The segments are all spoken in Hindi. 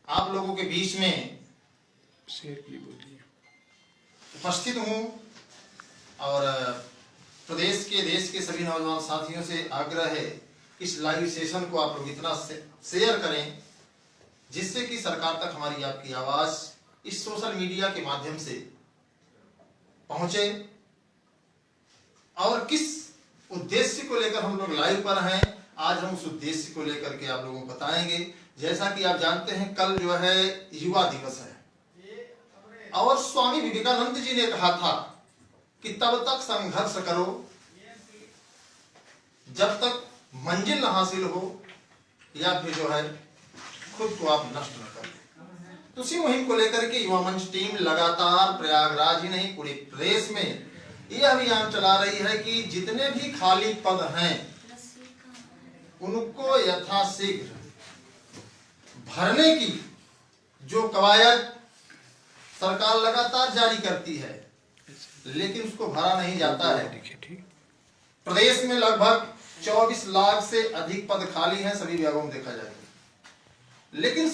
आप लोगों के बीच में उपस्थित हूँ और प्रदेश के देश के सभी नौजवान साथियों से आग्रह है इस लाइव सेशन को आप लोग इतना शेयर करें जिससे कि सरकार तक हमारी आपकी आवाज इस सोशल मीडिया के माध्यम से पहुंचे। और किस उद्देश्य को लेकर हम लोग लाइव पर हैं, आज हम उस उद्देश्य को लेकर के आप लोगों को बताएंगे। जैसा कि आप जानते हैं कल जो है युवा दिवस है और स्वामी विवेकानंद जी ने कहा था कि तब तक संघर्ष करो जब तक मंजिल न हासिल हो या फिर जो है खुद को आप नष्ट न कर। तो उसी मुहिम को लेकर के युवा मंच टीम लगातार प्रयागराज ही नहीं पूरे प्रदेश में यह अभियान चला रही है कि जितने भी खाली पद हैं उनको यथाशीघ्र भरने की जो कवायद सरकार लगातार जारी करती है, लेकिन उसको भरा नहीं जाता है। प्रदेश में लगभग 24 लाख से अधिक पद खाली हैं सभी विभागों में देखा जाए, लेकिन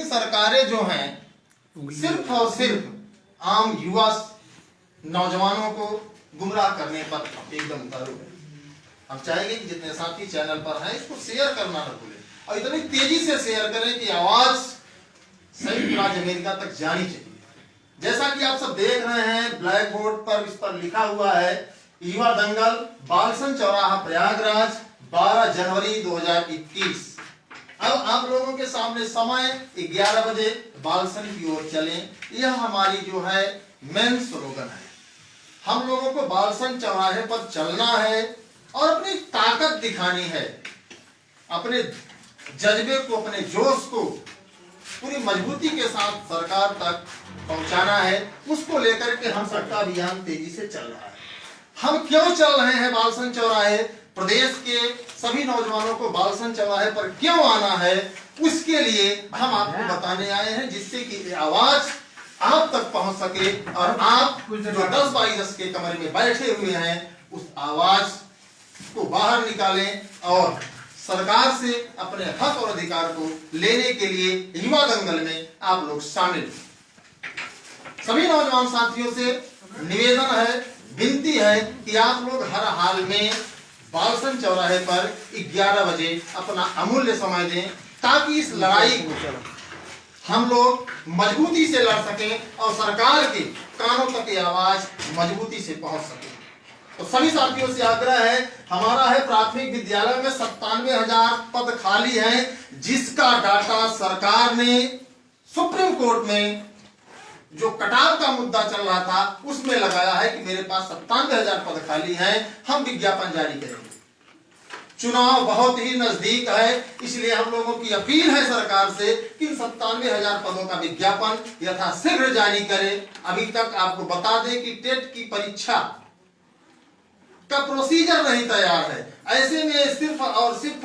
सरकारें जो हैं सिर्फ और सिर्फ आम युवा नौजवानों को गुमराह करने पर एकदम उतारू है। हम चाहेंगे कि जितने साथी चैनल पर हैं इसको शेयर करना न भूलें और इतनी तेजी से शेयर करें कि आवाज संयुक्त राज्य अमेरिका तक जानी चाहिए। जैसा कि आप सब देख रहे हैं ब्लैक बोर्ड पर इस पर लिखा हुआ है युवा दंगल बालसन चौराहा प्रयागराज 12 जनवरी 2021। अब आप लोगों के सामने समय 11 बजे बालसन की ओर चलें, यह हमारी जो है मेन स्लोगन है। हम लोगों को बालसन चौराहे पर चलना है और अपनी ताकत दिखानी है, अपने जज्बे को अपने जोश को पूरी मजबूती के साथ सरकार तक पहुंचाना है। उसको लेकर के हम सबका अभियान तेजी से चल रहा है। हम क्यों चल रहे हैं बालसन चौराहे, प्रदेश के सभी नौजवानों को बालसन चौराहे पर क्यों आना है, उसके लिए हम आपको बताने आए हैं जिससे कि आवाज आप तक पहुंच सके और आप जो 10 बाई 10 के कमरे में बैठे हुए हैं उस आवाज को बाहर निकालें और सरकार से अपने हक और अधिकार को लेने के लिए युवा दंगल में आप लोग शामिल। सभी नौजवान साथियों से निवेदन है, विनती है कि आप लोग हर हाल में बालसन चौराहे पर 11 बजे अपना अमूल्य समय दें ताकि इस लड़ाई को हम लोग मजबूती से लड़ सकें और सरकार के कानों तक ये आवाज मजबूती से पहुंच सके। तो सभी साथियों से आग्रह है, हमारा है प्राथमिक विद्यालय में 97,000 पद खाली हैं जिसका डाटा सरकार ने सुप्रीम कोर्ट में जो कटाव का मुद्दा चल रहा था उसमें लगाया है कि मेरे पास 97,000 पद खाली हैं, हम विज्ञापन जारी करेंगे। चुनाव बहुत ही नजदीक है, इसलिए हम लोगों की अपील है सरकार से कि 97,000 पदों का विज्ञापन यथाशीघ्र जारी करें। अभी तक आपको बता दें कि टेट की परीक्षा का प्रोसीजर नहीं तैयार है, ऐसे में सिर्फ और सिर्फ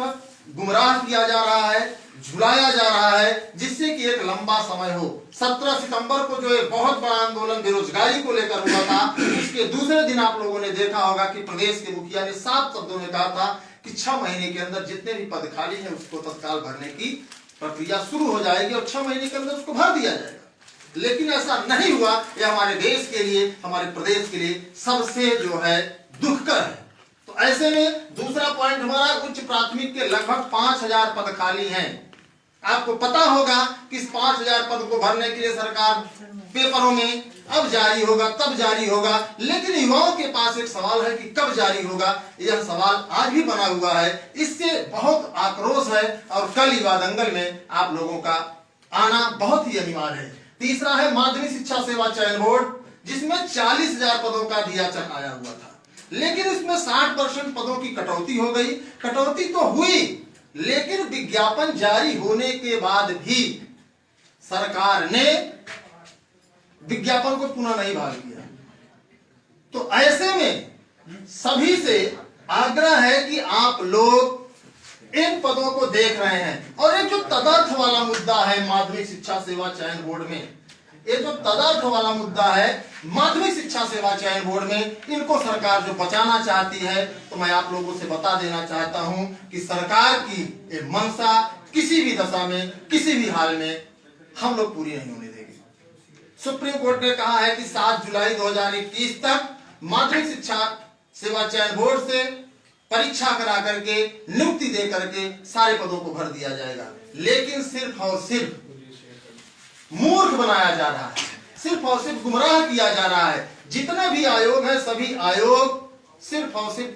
गुमराह किया जा रहा है, झुलाया जा रहा है जिससे कि एक लंबा समय हो। 17 सितंबर को जो एक बहुत बड़ा आंदोलन बेरोजगारी को लेकर हुआ था, उसके दूसरे दिन आप लोगों ने देखा होगा कि प्रदेश के मुखिया ने साफ शब्दों में कहा था कि 6 महीने के अंदर जितने भी पद खाली हैं उसको तत्काल भरने की प्रक्रिया शुरू हो जाएगी और 6 महीने के अंदर उसको भर दिया जाएगा। लेकिन ऐसा नहीं हुआ। यह हमारे देश के लिए, हमारे प्रदेश के लिए सबसे जो है दुखकर है। तो ऐसे में दूसरा पॉइंट हमारा उच्च प्राथमिक के लगभग 5,000 पद खाली हैं। आपको पता होगा कि इस 5,000 पद को भरने के लिए सरकार पेपरों में अब जारी होगा तब जारी होगा, लेकिन युवाओं के पास एक सवाल है कि कब जारी होगा। यह सवाल आज भी बना हुआ है, इससे बहुत आक्रोश है और कल युवा दंगल में आप लोगों का आना बहुत ही अनिवार्य है। तीसरा है माध्यमिक शिक्षा सेवा चयन बोर्ड जिसमें 40,000 पदों का दियाचन आया हुआ था, लेकिन इसमें 60% पदों की कटौती हो गई। कटौती तो हुई लेकिन विज्ञापन जारी होने के बाद भी सरकार ने विज्ञापन को पुनः नहीं बहाल किया। तो ऐसे में सभी से आग्रह है कि आप लोग इन पदों को देख रहे हैं और एक जो तदर्थ वाला मुद्दा है माध्यमिक शिक्षा सेवा चयन बोर्ड में, ये जो तदर्थ वाला मुद्दा है माध्यमिक शिक्षा सेवा चयन बोर्ड में, इनको सरकार जो बचाना चाहती है, तो मैं आप लोगों से बता देना चाहता हूं कि सरकार की मंशा किसी भी दशा में, किसी भी हाल में हम लोग पूरी नहीं होने देंगे। सुप्रीम कोर्ट ने कहा है कि 7 जुलाई 2021 तक माध्यमिक शिक्षा सेवा चयन बोर्ड से परीक्षा करा करके, नियुक्ति दे करके सारे पदों को भर दिया जाएगा। लेकिन सिर्फ और सिर्फ मूर्ख बनाया जा रहा है, सिर्फ और सिर्फ गुमराह किया जा रहा है। जितने भी आयोग हैं, सभी आयोग सिर्फ और सिर्फ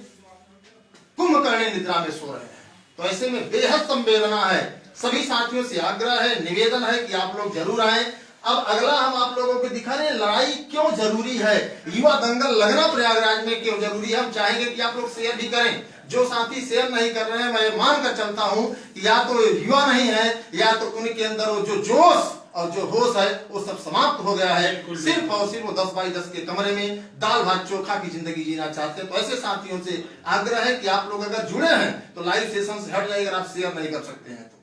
कुंभकर्ण निद्रा में सो रहे हैं। तो ऐसे में बेहद संवेदना है। सभी साथियों से आग्रह है, निवेदन है कि आप लोग जरूर आए। अब अगला हम आप लोगों को दिखा रहे हैं लड़ाई क्यों जरूरी है, युवा दंगल लगना प्रयागराज में क्यों जरूरी है। हम चाहेंगे कि आप लोग शेयर भी करें। जो साथी शेयर नहीं कर रहे हैं, मैं मानकर चलता हूं कि या तो युवा नहीं है, या तो उनके अंदर वो जो जोश और जो होश है वो सब समाप्त हो गया है। सिर्फ और सिर्फ वो 10 बाई 10 के कमरे में दाल भात चोखा की जिंदगी जीना चाहते हैं। तो ऐसे साथियों से आग्रह है कि आप लोग अगर जुड़े हैं तो लाइव सेशन से हट जाइए अगर आप शेयर नहीं कर सकते हैं तो,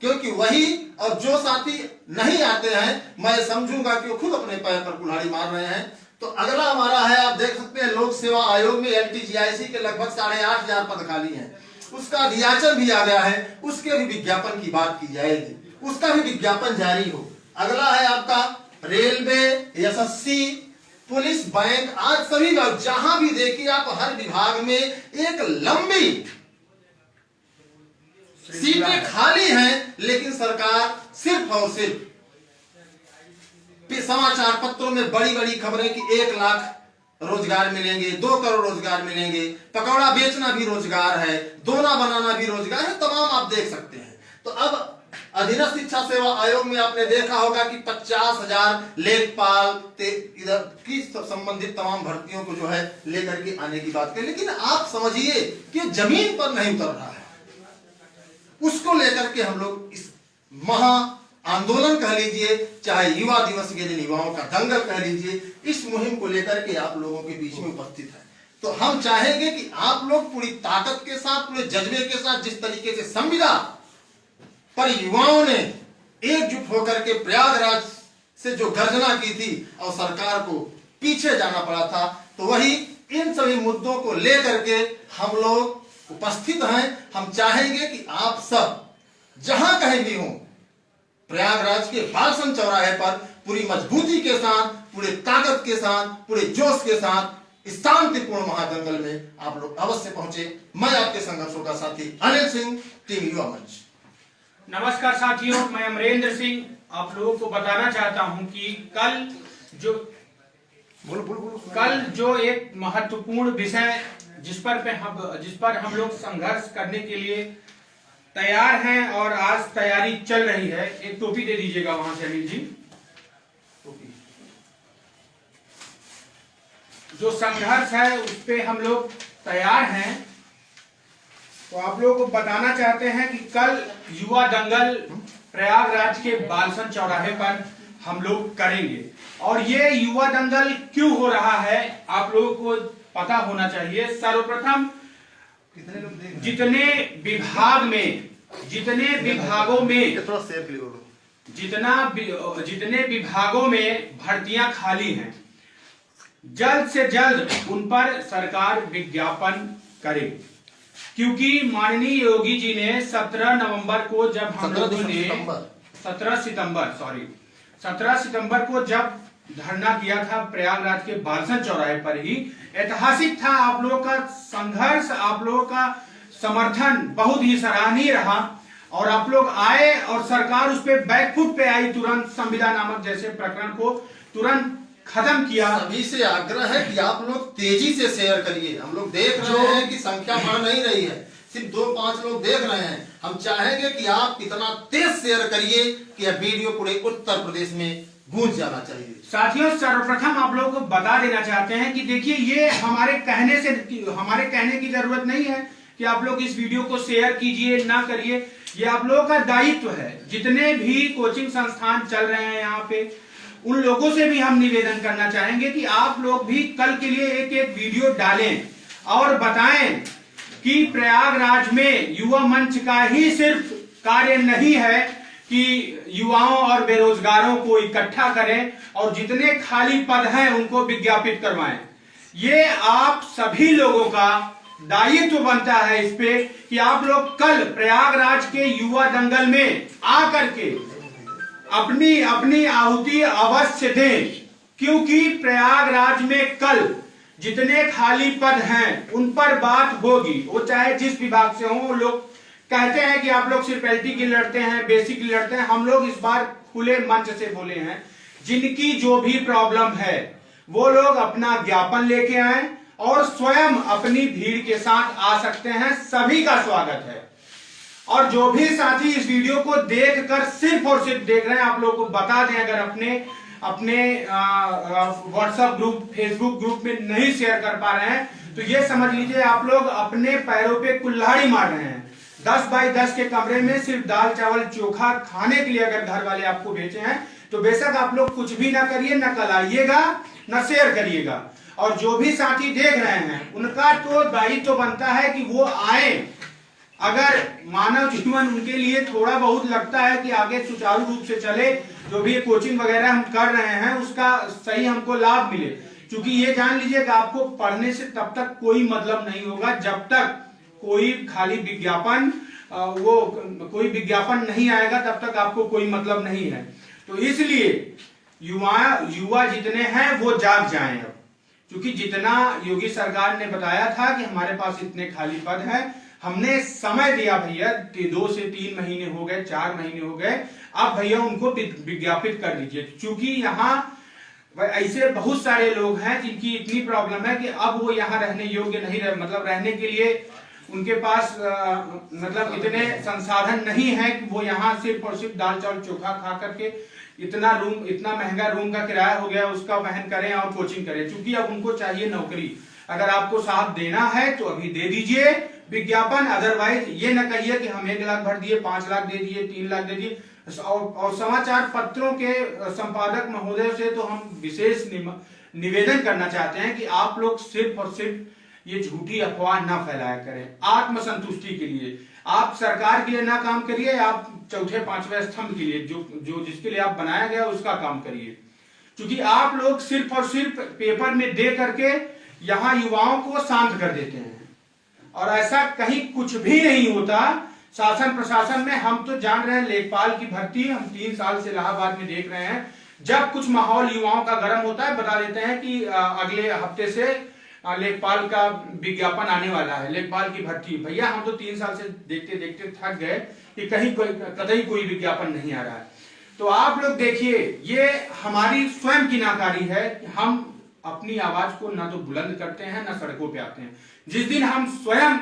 क्योंकि वही और जो साथी नहीं आते हैं मैं समझूंगा कि वो खुद अपने पैर पर कुल्हाड़ी मार रहे हैं। तो अगला हमारा है, आप देख सकते हैं लोक सेवा आयोग में LTGIC के लगभग 8,500 पद खाली हैं। उसका अधियाचन भी आ गया है, उसके भी विज्ञापन की बात की जाएगी, उसका भी विज्ञापन जारी हो। अगला है आपका रेलवे, SSC, पुलिस, बैंक, आज सभी जहां भी देखिए आप हर विभाग में एक लंबी सीटें खाली हैं। लेकिन सरकार सिर्फ और सिर्फ समाचार पत्रों में बड़ी बड़ी खबरें कि 1 लाख रोजगार मिलेंगे, 2 करोड़ रोजगार मिलेंगे, पकौड़ा बेचना भी रोजगार है, दोना बनाना भी रोजगार है, तमाम आप देख सकते हैं। तो अब अधीनस्थ शिक्षा सेवा आयोग में आपने देखा होगा कि 50,000 लेखपाल इधर की संबंधित तमाम भर्तियों को जो है लेकर के आने की बात करें। लेकिन आप समझिए कि जमीन पर नहीं उतर रहा है। उसको लेकर के हम लोग इस महा आंदोलन कह लीजिए, चाहे युवा दिवस के दिन युवाओं का दंगल कह लीजिए, इस मुहिम को लेकर के आप लोगों के बीच में उपस्थित है। तो हम चाहेंगे कि आप लोग पूरी ताकत के साथ, पूरे जज्बे के साथ, जिस तरीके से संविदा पर युवाओं ने एकजुट होकर के प्रयागराज से जो गर्जना की थी और सरकार को पीछे जाना पड़ा था, तो वही इन सभी मुद्दों को लेकर के हम लोग उपस्थित हैं। हम चाहेंगे कि आप सब जहां कहीं भी हो, प्रयागराज के बालसन चौराहे पर पूरी मजबूती के साथ, पूरे ताकत के साथ, पूरे जोश के साथ इस शांतिपूर्ण महादंगल में आप लोग अवश्य पहुंचे। मैं आपके संघर्षों का साथी अनिल सिंह, टीम युवा मंच। नमस्कार साथियों, मैं अमरेंद्र सिंह आप लोगों को बताना चाहता हूं कि कल जो एक महत्वपूर्ण विषय जिस पर हम लोग संघर्ष करने के लिए तैयार हैं और आज तैयारी चल रही है। एक टोपी दे दीजिएगा वहां से अनिल जी। जो संघर्ष है उस पे हम लोग तैयार हैं। तो आप लोगों को बताना चाहते हैं कि कल युवा दंगल प्रयागराज के बालसन चौराहे पर हम लोग करेंगे। और ये युवा दंगल क्यों हो रहा है आप लोगों को पता होना चाहिए। सर्वप्रथम जितने विभागों में भर्तियां खाली हैं, जल्द से जल्द उन पर सरकार विज्ञापन करे। क्योंकि माननीय योगी जी ने 17 नवंबर को जब हम लोगों ने 17 सितंबर को जब धरना किया था प्रयागराज के बालसन चौराहे पर ही, ऐतिहासिक था। आप लोगों का संघर्ष, आप लोगों का समर्थन बहुत ही सराहनीय रहा और आप लोग आए और सरकार उस पे बैकफुट पे आई। तुरंत संविदा नामक जैसे प्रकरण को तुरंत खत्म किया। सभी से आग्रह है कि आप लोग तेजी से शेयर करिए। हम लोग देख रहे हैं कि संख्या बढ़ नहीं रही है, सिर्फ 2-5 लोग देख रहे हैं। हम चाहेंगे कि आप इतना तेज शेयर करिए कि यह वीडियो पूरे उत्तर प्रदेश में गूंज जाना चाहिए। साथियों, सर्वप्रथम आप लोगों को बता देना चाहते हैं कि देखिए, ये हमारे कहने की जरूरत नहीं है कि आप लोग इस वीडियो को शेयर कीजिए ना करिए। ये आप लोगों का दायित्व है। जितने भी कोचिंग संस्थान चल रहे हैं यहाँ पे, उन लोगों से भी हम निवेदन करना चाहेंगे कि आप लोग भी कल के लिए एक वीडियो डालें और बताएं कि प्रयागराज में युवा मंच का ही सिर्फ कार्य नहीं है कि युवाओं और बेरोजगारों को इकट्ठा करें और जितने खाली पद हैं उनको विज्ञापित करवाएं। ये आप सभी लोगों का दायित्व बनता है इस पे कि आप लोग कल प्रयागराज के युवा दंगल में आकर के अपनी अपनी आहुति अवश्य दें, क्योंकि प्रयागराज में कल जितने खाली पद हैं उन पर बात होगी, वो चाहे जिस विभाग से हो। वो लोग कहते हैं कि आप लोग सिर्फ एलटी की लड़ते हैं, बेसिक की लड़ते हैं। हम लोग इस बार खुले मंच से बोले हैं, जिनकी जो भी प्रॉब्लम है वो लोग अपना ज्ञापन लेके आए और स्वयं अपनी भीड़ के साथ आ सकते हैं। सभी का स्वागत है। और जो भी साथी इस वीडियो को देखकर सिर्फ और सिर्फ देख रहे हैं, आप लोगों को बता दें, अगर अपने व्हाट्सएप ग्रुप, फेसबुक ग्रुप में नहीं शेयर कर पा रहे हैं तो ये समझ लीजिए आप लोग अपने पैरों पे कुल्हाड़ी मार रहे हैं। 10 बाई 10 के कमरे में सिर्फ दाल चावल चोखा खाने के लिए अगर घर वाले आपको भेजे हैं तो बेशक आप लोग कुछ भी ना करिए, ना कल आइएगा, ना शेयर करिएगा। और जो भी साथी देख रहे हैं उनका तो दायित्व तो बनता है कि वो आए। अगर मानव जीवन उनके लिए थोड़ा बहुत लगता है कि आगे सुचारू रूप से चले, जो भी कोचिंग वगैरह हम कर रहे हैं उसका सही हमको लाभ मिले, क्योंकि ये जान लीजिए कि आपको पढ़ने से तब तक कोई मतलब नहीं होगा जब तक कोई खाली विज्ञापन कोई विज्ञापन नहीं आएगा, तब तक आपको कोई मतलब नहीं है। तो इसलिए युवा जितने हैं वो जाग जाएं अब, क्योंकि जितना योगी सरकार ने बताया था कि हमारे पास इतने खाली पद हैं, हमने समय दिया भैया, 2 से 3 महीने हो गए, 4 महीने हो गए, अब भैया उनको विज्ञापित कर दीजिए। क्योंकि यहाँ ऐसे बहुत सारे लोग हैं जिनकी इतनी प्रॉब्लम है कि अब वो यहाँ रहने योग्य नहीं रहे, मतलब रहने के लिए उनके पास मतलब इतने संसाधन नहीं है कि वो यहाँ सिर्फ और सिर्फ दाल चावल चोखा खा करके इतना महंगा रूम का किराया हो गया उसका वहन करें और कोचिंग करें। क्योंकि अब उनको चाहिए नौकरी। अगर आपको साथ देना है तो अभी दे दीजिए विज्ञापन, अदरवाइज ये न कहिए कि हम 1 लाख भर दिए, 5 लाख दे दिए, 3 लाख दे दिए। और समाचार पत्रों के संपादक महोदय से तो हम विशेष निवेदन करना चाहते हैं कि आप लोग सिर्फ और सिर्फ ये झूठी अफवाह ना फैलाया करें। आत्मसंतुष्टि के लिए आप सरकार के लिए ना काम करिए, आप चौथे 5वें स्तंभ के लिए जो जिसके लिए आप बनाया गया उसका काम करिए। क्योंकि आप लोग सिर्फ और सिर्फ पेपर में दे करके यहाँ युवाओं को शांत कर देते हैं, और ऐसा कहीं कुछ भी नहीं होता। शासन प्रशासन में हम तो जान रहे हैं, लेखपाल की भर्ती हम 3 साल से इलाहाबाद में देख रहे हैं। जब कुछ माहौल युवाओं का गर्म होता है बता देते हैं कि अगले हफ्ते से लेखपाल का विज्ञापन आने वाला है, लेखपाल की भर्ती। भैया हम तो 3 साल से देखते देखते थक गए कि कहीं कतई कोई विज्ञापन नहीं आ रहा है। तो आप लोग देखिए, ये हमारी स्वयं की नाकारी है। हम अपनी आवाज को ना तो बुलंद करते हैं ना सड़कों पे आते हैं। जिस दिन हम स्वयं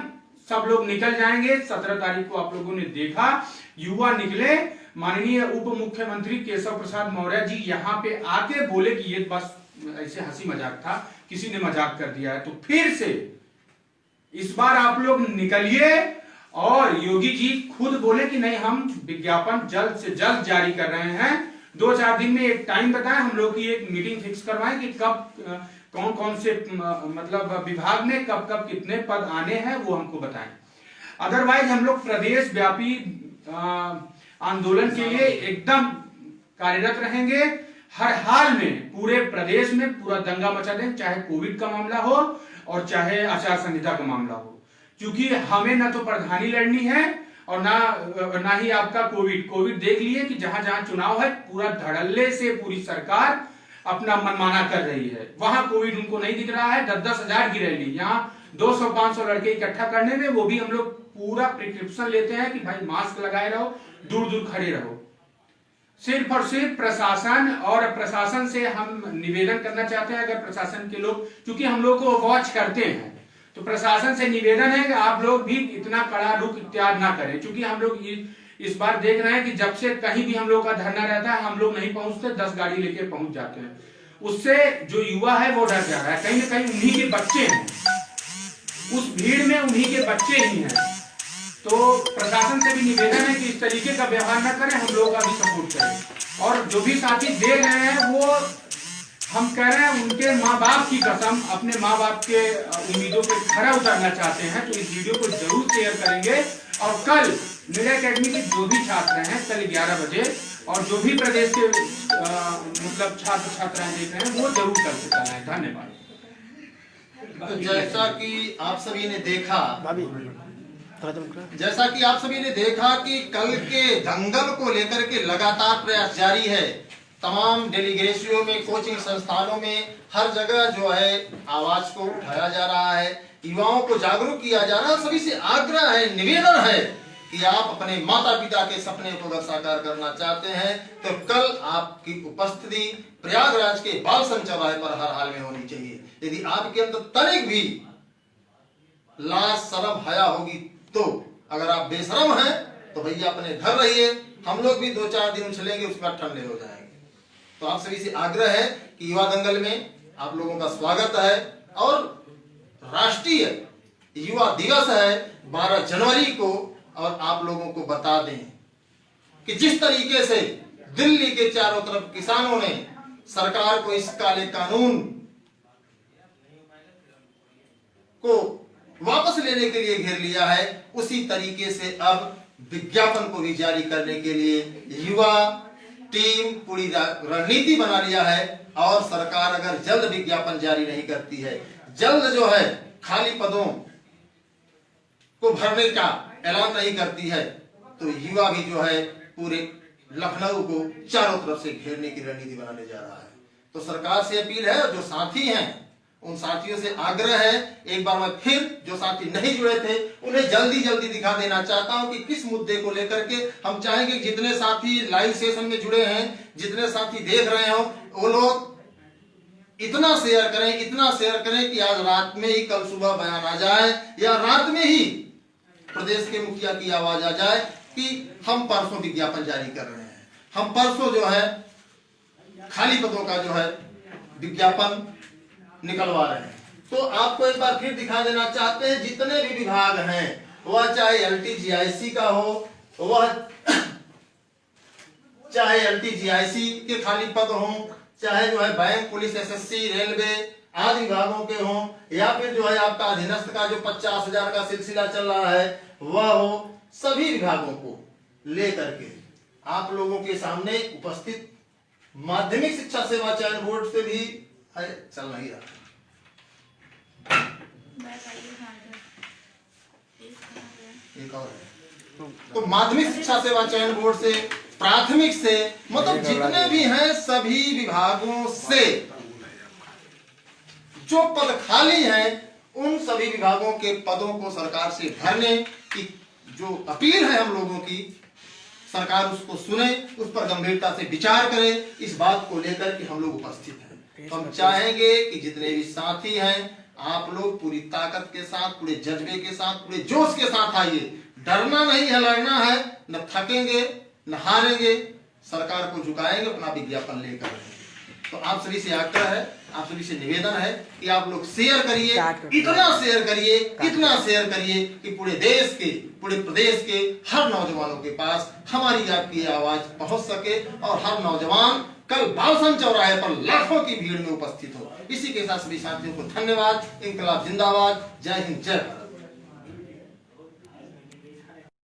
सब लोग निकल जाएंगे, 17 तारीख को आप लोगों ने देखा युवा निकले, माननीय उप मुख्यमंत्री केशव प्रसाद मौर्य जी यहाँ पे आके बोले कि ये बस ऐसे हंसी मजाक था, किसी ने मजाक कर दिया है। तो फिर से इस बार आप लोग निकलिए, और योगी जी खुद बोले कि नहीं हम विज्ञापन जल्द से जल्द जारी कर रहे हैं। 2-4 दिन में एक टाइम बताएं, हम लोग की एक मीटिंग फिक्स करवाएं कि कब कौन कौन से मतलब विभाग में कब कब कितने पद आने हैं वो हमको बताएं। अदरवाइज हम लोग प्रदेश व्यापी आंदोलन के लिए एकदम कार्यरत रहेंगे। हर हाल में पूरे प्रदेश में पूरा दंगा मचा दें, चाहे कोविड का मामला हो और चाहे आचार संहिता का मामला हो। क्योंकि हमें ना तो प्रधानी लड़नी है और ना ही आपका कोविड देख लिए कि जहां जहां चुनाव है पूरा धड़ल्ले से पूरी सरकार अपना मनमाना कर रही है। वहां कोविड उनको नहीं दिख रहा है। 10-10 हजार की रैली, यहाँ 200-500 लड़के इकट्ठा करने में, वो भी हम लोग पूरा प्रिस्क्रिप्शन लेते हैं कि भाई मास्क लगाए रहो, दूर दूर खड़े रहो। सिर्फ और सिर्फ प्रशासन से हम निवेदन करना चाहते हैं, अगर प्रशासन के लोग, क्योंकि हम लोग को वॉच करते हैं, तो प्रशासन से निवेदन है कि आप लोग भी इतना कड़ा रुख इख्तियार ना करें। क्योंकि हम लोग इस बार देख रहे हैं कि जब से कहीं भी हम लोग का धरना रहता है हम लोग नहीं पहुंचते, 10 गाड़ी लेके पहुंच जाते हैं। उससे जो युवा है वो डर जा रहा है। कहीं ना कहीं उन्हीं के बच्चे हैं, उस भीड़ में उन्हीं के बच्चे ही हैं। तो प्रशासन से भी निवेदन है कि इस तरीके का व्यवहार न करें, हम लोग का भी सपोर्ट करें। और जो भी साथी देख रहे हैं वो हम कह रहे हैं उनके माँ बाप की कसम, अपने माँ बाप के उम्मीदों पे खरा उतरना चाहते हैं तो इस वीडियो को जरूर शेयर करेंगे। और कल मीडिया एकेडमी के जो भी छात्र हैं कल 11 बजे, और जो भी प्रदेश के मतलब छात्र छात्राएं देख रहे हैं वो जरूर कल से करना है। धन्यवाद। तो जैसा कि आप सभी ने देखा कि कल के दंगल को लेकर के लगातार प्रयास जारी है। तमाम डेलीगेशियों में, कोचिंग संस्थानों में, हर जगह जो है आवाज को उठाया जा रहा है, युवाओं को जागरूक किया जा रहा है। सभी से आग्रह है, निवेदन है कि आप अपने माता पिता के सपने को अगर साकार करना चाहते हैं तो कल आपकी उपस्थिति प्रयागराज के बालसन चौराहे पर हर हाल में होनी चाहिए। यदि आपके अंदर तनिक भी लाज शर्म हया होगी तो, अगर आप बेशरम हैं तो भैया अपने घर रहिए, हम लोग भी 2-4 दिन उछलेंगे, उसके बाद ठंडे हो जाएंगे। तो आप सभी से आग्रह है कि युवा दंगल में आप लोगों का स्वागत है और राष्ट्रीय युवा दिवस है 12 जनवरी को, और आप लोगों को बता दें कि जिस तरीके से दिल्ली के चारों तरफ किसानों ने सरकार को इस काले कानून को वापस लेने के लिए घेर लिया है, उसी तरीके से अब विज्ञापन को भी जारी करने के लिए युवा टीम पूरी रणनीति बना लिया है। और सरकार अगर जल्द विज्ञापन जारी नहीं करती है, जल्द जो है खाली पदों को भरने का ऐलान नहीं करती है, तो युवा भी जो है पूरे लखनऊ को चारों तरफ से घेरने की रणनीति बनाने जा रहा है। तो सरकार से अपील है, और जो साथी हैं उन साथियों से आग्रह है, एक बार मैं फिर जो साथी नहीं जुड़े थे उन्हें जल्दी जल्दी दिखा देना चाहता हूं कि किस मुद्दे को लेकर के हम चाहेंगे जितने साथी लाइव सेशन में जुड़े हैं, जितने साथी देख रहे हो, वो लोग इतना शेयर करें कि आज रात में ही, कल सुबह बयान आ जाए, या रात में ही प्रदेश के मुखिया की आवाज आ जाए कि हम परसों विज्ञापन जारी कर रहे हैं, हम परसों जो है खाली पदों का जो है विज्ञापन निकलवा रहे हैं। तो आपको एक बार फिर दिखा देना चाहते हैं, जितने भी विभाग हैं, वह चाहे LTGIC का हो, वह चाहे LTGIC के खाली पद हो, चाहे जो है बैंक, पुलिस, SSC, रेलवे आदि विभागों के हों, या फिर जो है आपका अधीनस्थ का जो 50,000 का सिलसिला चल रहा है वह हो, सभी विभागों को लेकर के आप लोगों के सामने उपस्थित माध्यमिक शिक्षा सेवा चयन बोर्ड से भी चल नहीं रहा। एक और है, तो माध्यमिक शिक्षा सेवा चयन बोर्ड से, प्राथमिक से, मतलब जितने भी हैं सभी विभागों से जो पद खाली हैं उन सभी विभागों के पदों को सरकार से भरने की जो अपील है हम लोगों की, सरकार उसको सुने, उस पर गंभीरता से विचार करे। इस बात को लेकर कि हम लोग उपस्थित हैं। तो हम चाहेंगे कि जितने भी साथी हैं आप लोग पूरी ताकत के साथ, पूरे जज्बे के साथ, पूरे जोश के साथ आइए। डरना नहीं है, लड़ना है, न थकेंगे न हारेंगे, सरकार को झुकाएंगे, अपना विज्ञापन लेकर। तो आप सभी से आग्रह है, आप सभी से निवेदन है कि आप लोग शेयर करिए, इतना शेयर करिए कि पूरे देश के, पूरे प्रदेश के हर नौजवानों के पास हमारी आपकी आवाज पहुंच सके और हर नौजवान कल बालसन चौराहे पर लाखों की भीड़ में उपस्थित हो। इसी के साथ सभी साथियों को धन्यवाद। इंकलाब जिंदाबाद। जय हिंद, जय भारत।